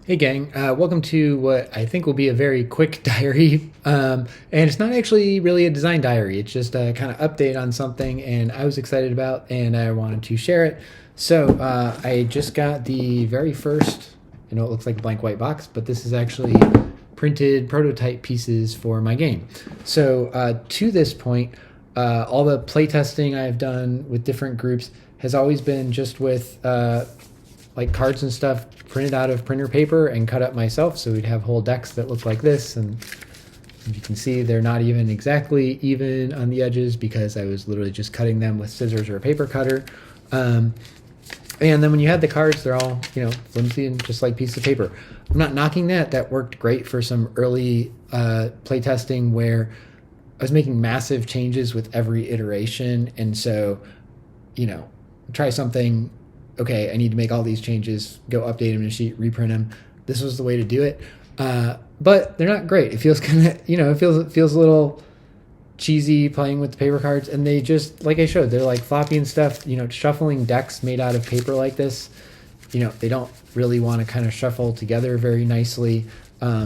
Hey gang, welcome to what I think will be a very quick diary. And it's not actually really a design diary, it's just a kind of update on something and I was excited about and I wanted to share it. So I just got the very first, I know it looks like a blank white box, but this is actually printed prototype pieces for my game. So to this point, all the playtesting I've done with different groups has always been just with like cards and stuff printed out of printer paper and cut up myself. So we'd have whole decks that look like this. And as you can see, they're not even exactly even on the edges because I was literally just cutting them with scissors or a paper cutter. And then when you had the cards, they're all, flimsy and just like pieces of paper. I'm not knocking that. That worked great for some early playtesting where I was making massive changes with every iteration. And so, try something. Okay, I need to make all these changes, go update them in a sheet, reprint them. This was the way to do it. But they're not great. It feels kind of, it feels a little cheesy playing with the paper cards. And they just, like I showed, they're like floppy and stuff. Shuffling decks made out of paper like this, they don't really want to kind of shuffle together very nicely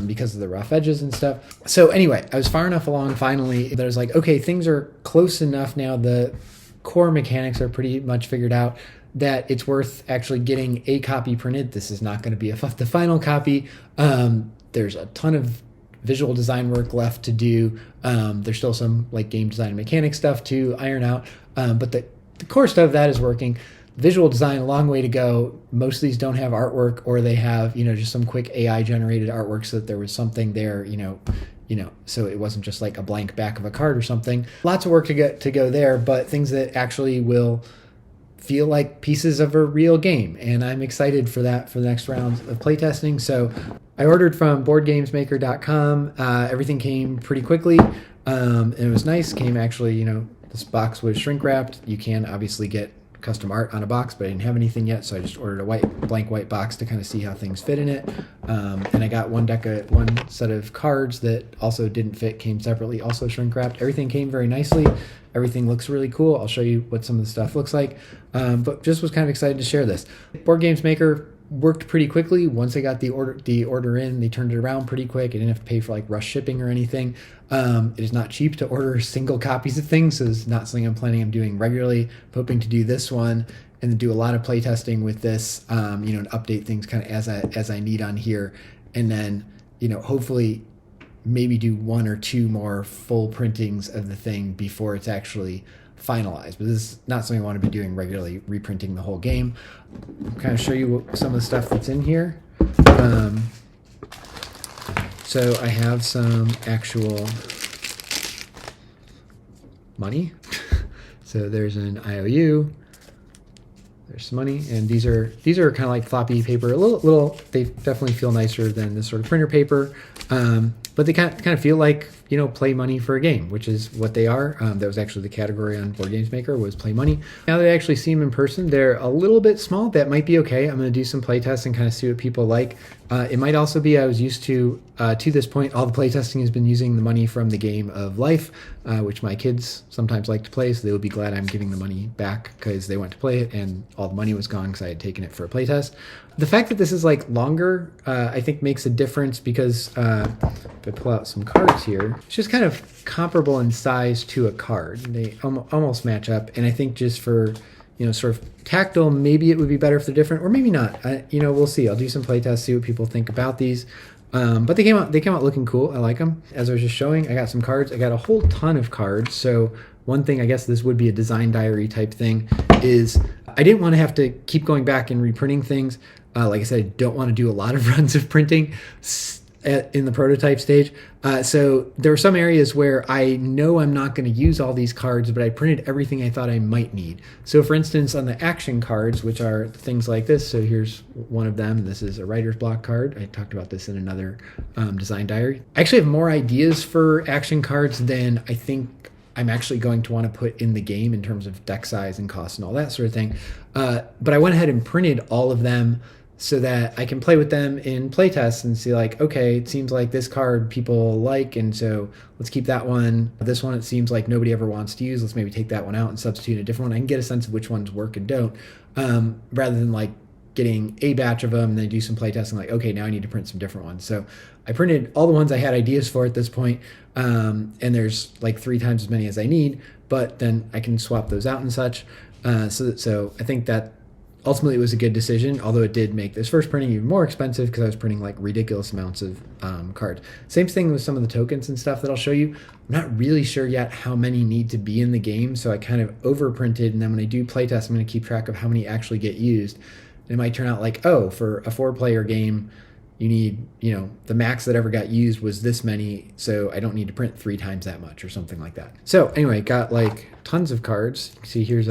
because of the rough edges and stuff. So anyway, I was far enough along finally that I was like, okay, things are close enough now. The core mechanics are pretty much figured out that it's worth actually getting a copy printed. This is not going to be the final copy. There's a ton of visual design work left to do. There's still some like game design and mechanic stuff to iron out. But the core stuff of that is working. Visual design, a long way to go. Most of these don't have artwork, or they have, just some quick AI generated artwork so that there was something there, so it wasn't just like a blank back of a card or something. Lots of work to go there, but things that actually will feel like pieces of a real game. And I'm excited for that for the next round of playtesting. So I ordered from boardgamesmaker.com. Everything came pretty quickly. And it was nice. Came actually, this box was shrink wrapped. You can obviously get custom art on a box, but I didn't have anything yet. So I just ordered a blank white box to kind of see how things fit in it. And I got one set of cards that also didn't fit, came separately, also shrink wrapped. Everything came very nicely. Everything looks really cool. I'll show you what some of the stuff looks like. But just was kind of excited to share this. Board Games Maker worked pretty quickly. Once I got the order in, they turned it around pretty quick. I didn't have to pay for like rush shipping or anything. It is not cheap to order single copies of things, so it's not something I'm planning on doing regularly. I'm hoping to do this one and then do a lot of play testing with this, and update things kind of as I need on here. And then, hopefully maybe do one or two more full printings of the thing before it's actually finalized. But this is not something I want to be doing regularly, reprinting the whole game. I'll kind of show you some of the stuff that's in here. So I have some actual money. So there's an IOU. There's some money, and these are kind of like floppy paper. A little. They definitely feel nicer than this sort of printer paper. But they kind of feel like, play money for a game, which is what they are. That was actually the category on Board Games Maker, was play money. Now that I actually see them in person, they're a little bit small. That might be okay. I'm going to do some play tests and kind of see what people like. It might also be I was used to this point, all the play testing has been using the money from the game of life, which my kids sometimes like to play, so they will be glad I'm giving the money back because they went to play it and all the money was gone because I had taken it for a play test. The fact that this is like longer, I think makes a difference because if I pull out some cards here, it's just kind of comparable in size to a card. They almost match up. And I think just for, sort of tactile, maybe it would be better if they're different, or maybe not. We'll see. I'll do some play tests, see what people think about these. But they came out looking cool. I like them. As I was just showing, I got some cards. I got a whole ton of cards. So one thing, I guess this would be a design diary type thing, is I didn't want to have to keep going back and reprinting things. Like I said, I don't want to do a lot of runs of printing in the prototype stage. So there were some areas where I know I'm not going to use all these cards, but I printed everything I thought I might need. So for instance, on the action cards, which are things like this, so here's one of them. This is a writer's block card. I talked about this in another design diary. I actually have more ideas for action cards than I think I'm actually going to want to put in the game in terms of deck size and cost and all that sort of thing. But I went ahead and printed all of them so that I can play with them in playtests and see like, okay, it seems like this card people like, and so let's keep that one. This one, it seems like nobody ever wants to use. Let's maybe take that one out and substitute a different one. I can get a sense of which ones work and don't, rather than like getting a batch of them and then do some playtesting, like, okay, now I need to print some different ones. So I printed all the ones I had ideas for at this point, and there's like 3 times as many as I need, but then I can swap those out and such. So I think that ultimately it was a good decision, although it did make this first printing even more expensive because I was printing like ridiculous amounts of cards. Same thing with some of the tokens and stuff that I'll show you. I'm not really sure yet how many need to be in the game, so I kind of overprinted, and then when I do playtest, I'm going to keep track of how many actually get used. It might turn out like, oh, for a 4-player game, you need, the max that ever got used was this many, so I don't need to print 3 times that much or something like that. So anyway, got like tons of cards. You can see here's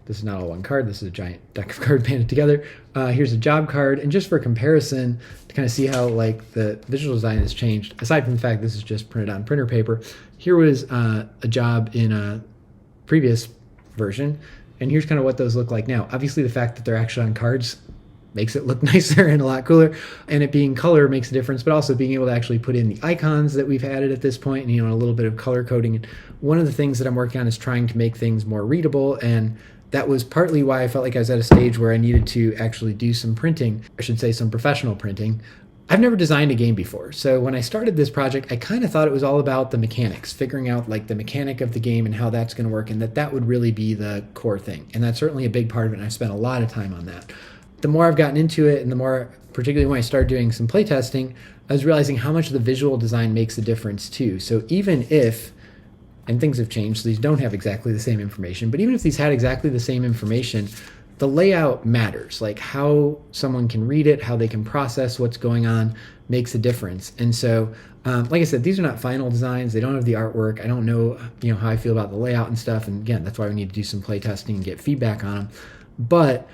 this is not all one card. This is a giant deck of cards banded together. Here's a job card. And just for comparison, to kind of see how like the visual design has changed, aside from the fact this is just printed on printer paper, here was a job in a previous version. And here's kind of what those look like now. Obviously, the fact that they're actually on cards makes it look nicer and a lot cooler. And it being color makes a difference, but also being able to actually put in the icons that we've added at this point and, a little bit of color coding. And one of the things that I'm working on is trying to make things more readable, and that was partly why I felt like I was at a stage where I needed to actually do some printing, I should say some professional printing. I've never designed a game before, so when I started this project, I kind of thought it was all about the mechanics, figuring out like the mechanic of the game and how that's going to work, and that would really be the core thing. And that's certainly a big part of it, and I've spent a lot of time on that. The more I've gotten into it, and the more, particularly when I started doing some playtesting, I was realizing how much the visual design makes a difference too. So even if, and things have changed, so these don't have exactly the same information, but even if these had exactly the same information, the layout matters. Like how someone can read it, how they can process what's going on makes a difference. And so, like I said, these are not final designs. They don't have the artwork. I don't know, how I feel about the layout and stuff. And again, that's why we need to do some play testing and get feedback on them. But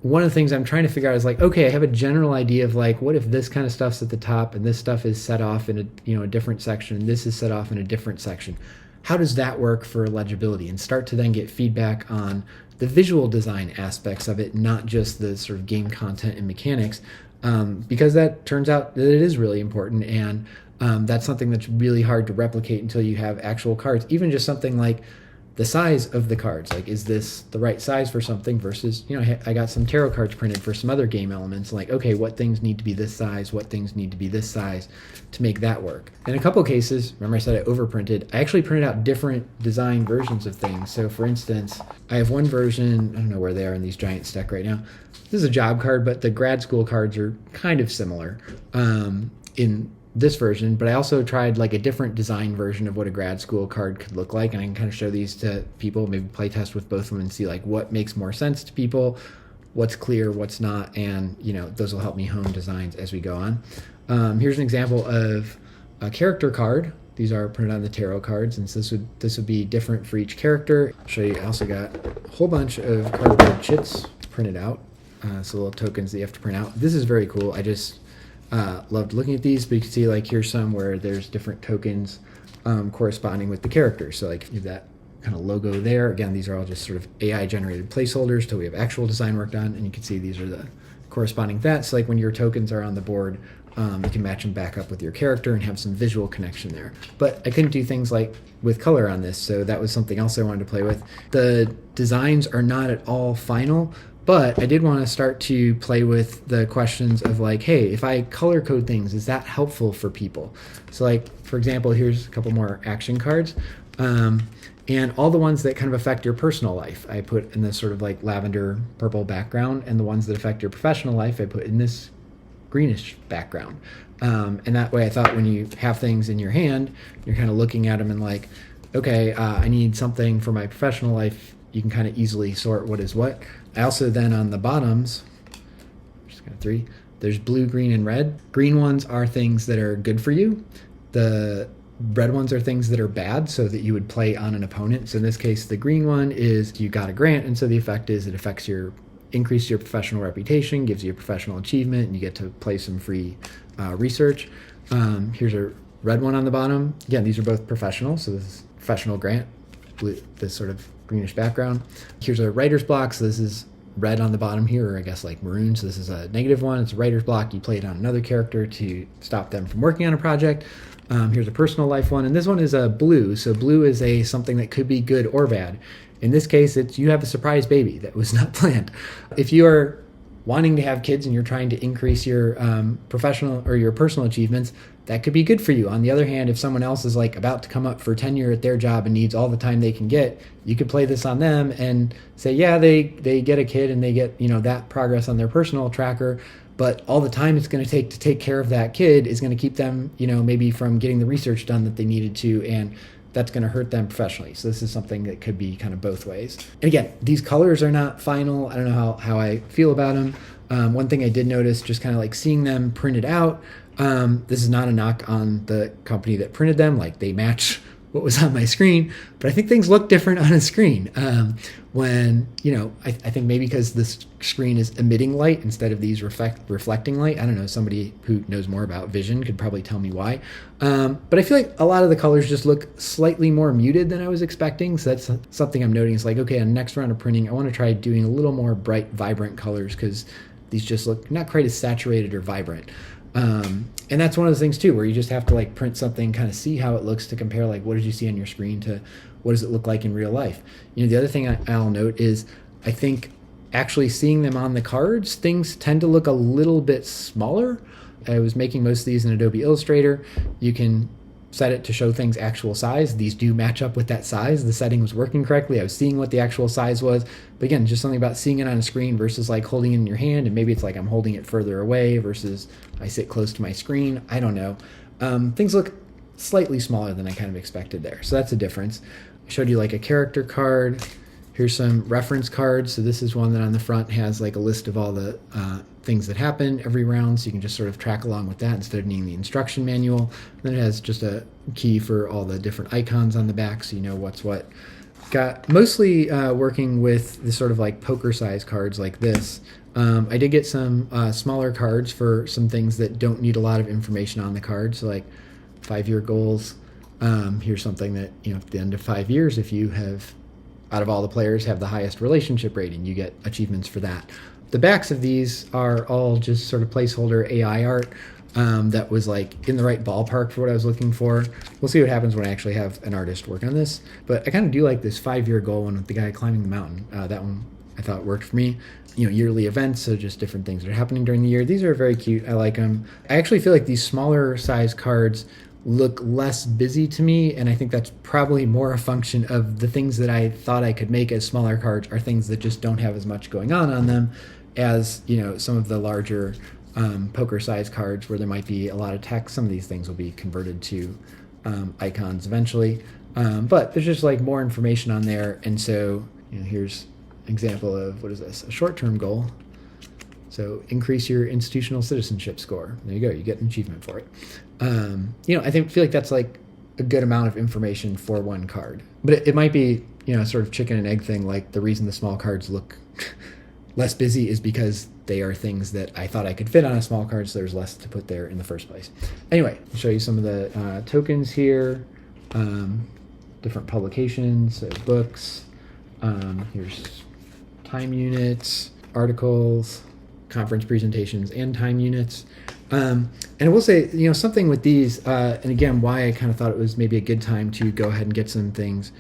one of the things I'm trying to figure out is like, okay, I have a general idea of like, what if this kind of stuff's at the top and this stuff is set off in a different section, and this is set off in a different section. How does that work for legibility? And start to then get feedback on the visual design aspects of it, not just the sort of game content and mechanics, because that turns out that it is really important, and that's something that's really hard to replicate until you have actual cards. Even just something like the size of the cards, like is this the right size for something versus, I got some tarot cards printed for some other game elements, like, okay, what things need to be this size, what things need to be this size to make that work. In a couple cases, remember I said I overprinted, I actually printed out different design versions of things. So for instance, I have one version, I don't know where they are in these giant stack right now. This is a job card, but the grad school cards are kind of similar in this version, but I also tried like a different design version of what a grad school card could look like, and I can kind of show these to people, maybe play test with both of them and see like what makes more sense to people, what's clear, what's not, and those will help me hone designs as we go on. Here's an example of a character card. These are printed on the tarot cards, and so this would be different for each character. I'll show you. I also got a whole bunch of cardboard chits printed out, so little tokens that you have to print out. This is very cool. I just loved looking at these, but you can see like here's some where there's different tokens corresponding with the characters. So like you have that kind of logo there. Again, these are all just sort of AI generated placeholders till we have actual design work done, and you can see these are the corresponding to that. So like when your tokens are on the board, you can match them back up with your character and have some visual connection there. But I couldn't do things like with color on this, so that was something else I wanted to play with. The designs are not at all final, but I did want to start to play with the questions of like, hey, if I color code things, is that helpful for people? So like, for example, here's a couple more action cards. And all the ones that kind of affect your personal life, I put in this sort of like lavender purple background, and the ones that affect your professional life, I put in this greenish background. And that way I thought when you have things in your hand, you're kind of looking at them and like, okay, I need something for my professional life. You can kind of easily sort what is what. I also then on the bottoms, just got 3, there's blue, green, and red. Green ones are things that are good for you. The red ones are things that are bad, so that you would play on an opponent. So in this case, the green one is you got a grant, and so the effect is it affects increase your professional reputation, gives you a professional achievement, and you get to play some free research. Here's a red one on the bottom. Again, these are both professional, so this is professional grant, this sort of greenish background. Here's a writer's block, so this is red on the bottom here, or I guess like maroon, so this is a negative one. It's a writer's block. You play it on another character to stop them from working on a project. Here's a personal life one, and this one is a blue. So blue is something that could be good or bad. In this case, it's you have a surprise baby that was not planned. If you are wanting to have kids and you're trying to increase your professional or your personal achievements, that could be good for you. On the other hand, if someone else is like about to come up for tenure at their job and needs all the time they can get, you could play this on them and say, yeah, they get a kid and they get, that progress on their personal tracker, but all the time it's going to take care of that kid is going to keep them, maybe from getting the research done that they needed to, and that's going to hurt them professionally. So this is something that could be kind of both ways. And again, these colors are not final. I don't know how I feel about them. One thing I did notice, just kind of like seeing them printed out, this is not a knock on the company that printed them. Like, they match what was on my screen, but I think things look different on a screen. When, I think maybe because this screen is emitting light instead of these reflecting light. I don't know, somebody who knows more about vision could probably tell me why. But I feel like a lot of the colors just look slightly more muted than I was expecting. So that's something I'm noting. It's like, okay, on the next round of printing, I want to try doing a little more bright, vibrant colors, because these just look not quite as saturated or vibrant. And that's one of the things too, where you just have to like print something, kind of see how it looks to compare, like, what did you see on your screen to what does it look like in real life? The other thing I'll note is, I think actually seeing them on the cards, things tend to look a little bit smaller. I was making most of these in Adobe Illustrator. You can set it to show things actual size. These do match up with that size. The setting was working correctly. I was seeing what the actual size was. But again, just something about seeing it on a screen versus like holding it in your hand, and maybe it's like I'm holding it further away versus I sit close to my screen. I don't know. Things look slightly smaller than I kind of expected there. So that's a difference. I showed you like a character card. Here's some reference cards. So this is one that on the front has like a list of all the things that happen every round, so you can just sort of track along with that instead of needing the instruction manual. And then it has just a key for all the different icons on the back, so you know what's what. Got mostly working with the sort of like poker size cards like this. I did get some smaller cards for some things that don't need a lot of information on the card, so like 5-year goals. Here's something that, at the end of 5 years, if you have, out of all the players, have the highest relationship rating, you get achievements for that. The backs of these are all just sort of placeholder AI art that was like in the right ballpark for what I was looking for. We'll see what happens when I actually have an artist work on this. But I kind of do like this 5-year goal one with the guy climbing the mountain. That one I thought worked for me. Yearly events, so just different things that are happening during the year. These are very cute. I like them. I actually feel like these smaller size cards look less busy to me, and I think that's probably more a function of the things that I thought I could make as smaller cards are things that just don't have as much going on them as some of the larger poker size cards where there might be a lot of text. Some of these things will be converted to icons eventually, but there's just like more information on there. And so here's an example of, what is this, a short-term goal. So increase your institutional citizenship score. There you go. You get an achievement for it. I feel like that's like a good amount of information for one card. But it might be, sort of chicken and egg thing. Like, the reason the small cards look less busy is because they are things that I thought I could fit on a small card, so there's less to put there in the first place. Anyway, I'll show you some of the tokens here. Different publications, so books. Here's time units, articles, conference presentations, and time units. And I will say, something with these, and again, why I kind of thought it was maybe a good time to go ahead and get some things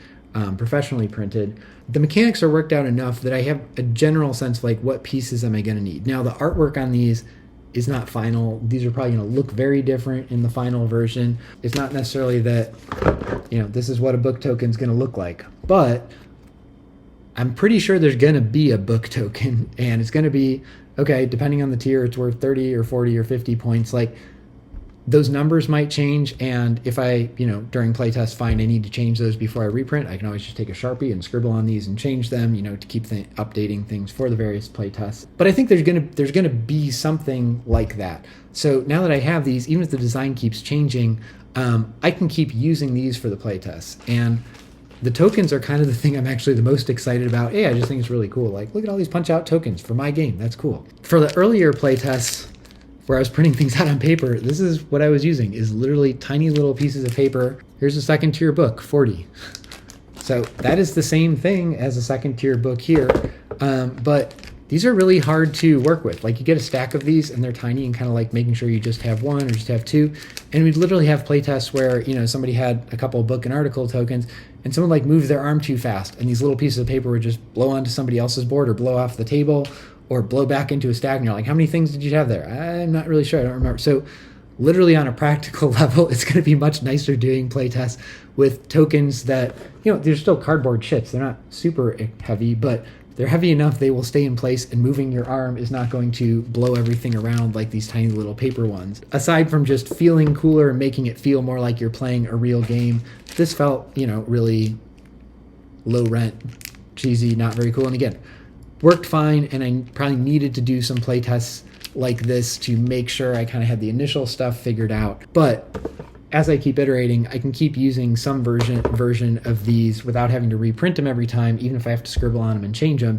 professionally printed. The mechanics are worked out enough that I have a general sense of like, what pieces am I going to need? Now, the artwork on these is not final. These are probably going to look very different in the final version. It's not necessarily that, this is what a book token is going to look like, but I'm pretty sure there's going to be a book token, and it's going to be, okay, depending on the tier, it's worth 30 or 40 or 50 points. Like, those numbers might change, and if I, during playtest find I need to change those before I reprint, I can always just take a Sharpie and scribble on these and change them, to keep updating things for the various playtests. But I think there's gonna be something like that. So now that I have these, even if the design keeps changing, I can keep using these for the playtests. And the tokens are kind of the thing I'm actually the most excited about. I just think it's really cool. Like, look at all these punch-out tokens for my game. That's cool. For the earlier playtests, where I was printing things out on paper, this is what I was using, is literally tiny little pieces of paper. Here's a second tier book, 40. So that is the same thing as a second tier book here, but these are really hard to work with. Like, you get a stack of these and they're tiny, and kind of like making sure you just have one or just have two. And we'd literally have playtests where, somebody had a couple of book and article tokens, and someone like moved their arm too fast, and these little pieces of paper would just blow onto somebody else's board or blow off the table, or blow back into a stack, and you're like, how many things did you have there? I'm not really sure. I don't remember. So literally on a practical level, it's going to be much nicer doing playtests with tokens that, they're still cardboard chips. They're not super heavy, but they're heavy enough they will stay in place, and moving your arm is not going to blow everything around like these tiny little paper ones. Aside from just feeling cooler and making it feel more like you're playing a real game, this felt, really low rent, cheesy, not very cool. And again, worked fine, and I probably needed to do some playtests like this to make sure I kind of had the initial stuff figured out. But as I keep iterating, I can keep using some version of these without having to reprint them every time, even if I have to scribble on them and change them.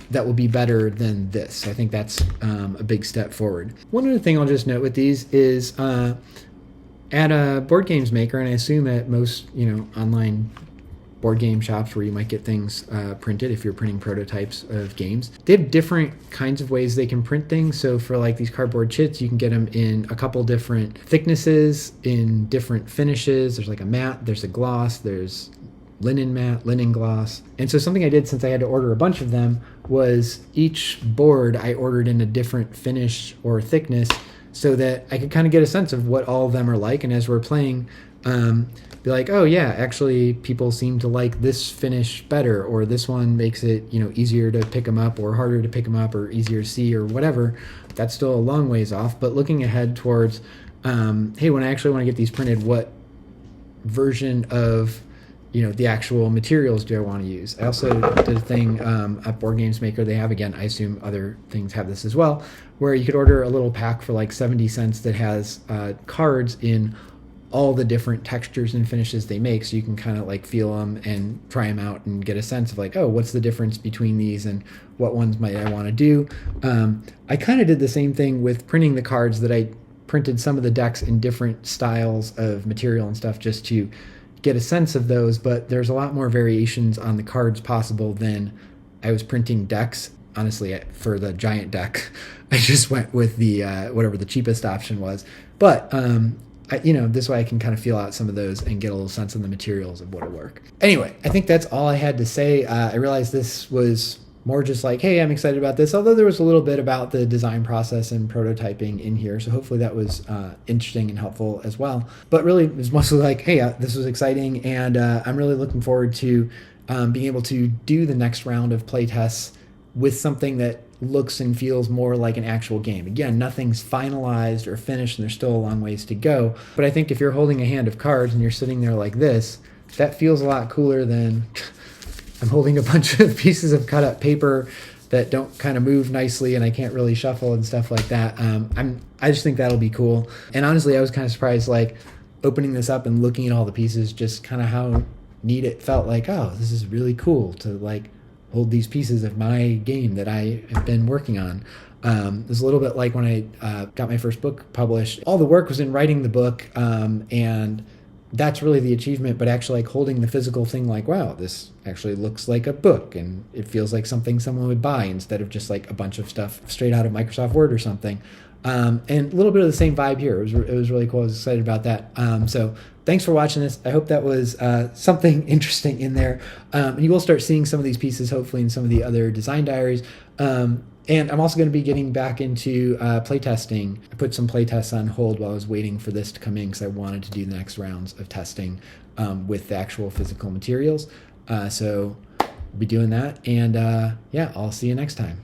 That will be better than this. I think that's a big step forward. One other thing I'll just note with these is at a board games maker, and I assume at most online board game shops where you might get things printed if you're printing prototypes of games, they have different kinds of ways they can print things. So for like these cardboard chits, you can get them in a couple different thicknesses, in different finishes. There's like a matte, there's a gloss, there's linen matte, linen gloss. And so something I did, since I had to order a bunch of them, was each board I ordered in a different finish or thickness so that I could kind of get a sense of what all of them are like. And as we're playing, be like, oh yeah, actually people seem to like this finish better, or this one makes it, easier to pick them up or harder to pick them up or easier to see or whatever. That's still a long ways off, but looking ahead towards, hey, when I actually want to get these printed, what version of, the actual materials do I want to use? I also did a thing at Board Games Maker. They have, again, I assume other things have this as well, where you could order a little pack for like 70 cents that has cards in all the different textures and finishes they make, so you can kind of like feel them and try them out and get a sense of like, oh, what's the difference between these and what ones might I want to do. I kind of did the same thing with printing the cards, that I printed some of the decks in different styles of material and stuff just to get a sense of those, but there's a lot more variations on the cards possible than I was printing decks. Honestly, for the giant deck, I just went with the whatever the cheapest option was. But this way I can kind of feel out some of those and get a little sense of the materials of what'll work. Anyway, I think that's all I had to say. I realized this was more just like, hey, I'm excited about this, although there was a little bit about the design process and prototyping in here. So hopefully that was interesting and helpful as well. But really, it was mostly like, hey, this was exciting, and I'm really looking forward to being able to do the next round of playtests with something that looks and feels more like an actual game. Again, nothing's finalized or finished, and there's still a long ways to go. But I think if you're holding a hand of cards and you're sitting there like this, that feels a lot cooler than I'm holding a bunch of pieces of cut up paper that don't kind of move nicely and I can't really shuffle and stuff like that. I just think that'll be cool. And honestly, I was kind of surprised, like opening this up and looking at all the pieces, just kind of how neat it felt. Like, oh, this is really cool to like hold these pieces of my game that I have been working on. It was a little bit like when I got my first book published. All the work was in writing the book, and that's really the achievement, but actually like holding the physical thing, like, wow, this actually looks like a book, and it feels like something someone would buy instead of just like a bunch of stuff straight out of Microsoft Word or something. And a little bit of the same vibe here. It was really cool. I was excited about that. So thanks for watching this. I hope that was something interesting in there. And you will start seeing some of these pieces, hopefully, in some of the other design diaries. And I'm also going to be getting back into playtesting. I put some playtests on hold while I was waiting for this to come in because I wanted to do the next rounds of testing with the actual physical materials. So I'll be doing that. And yeah, I'll see you next time.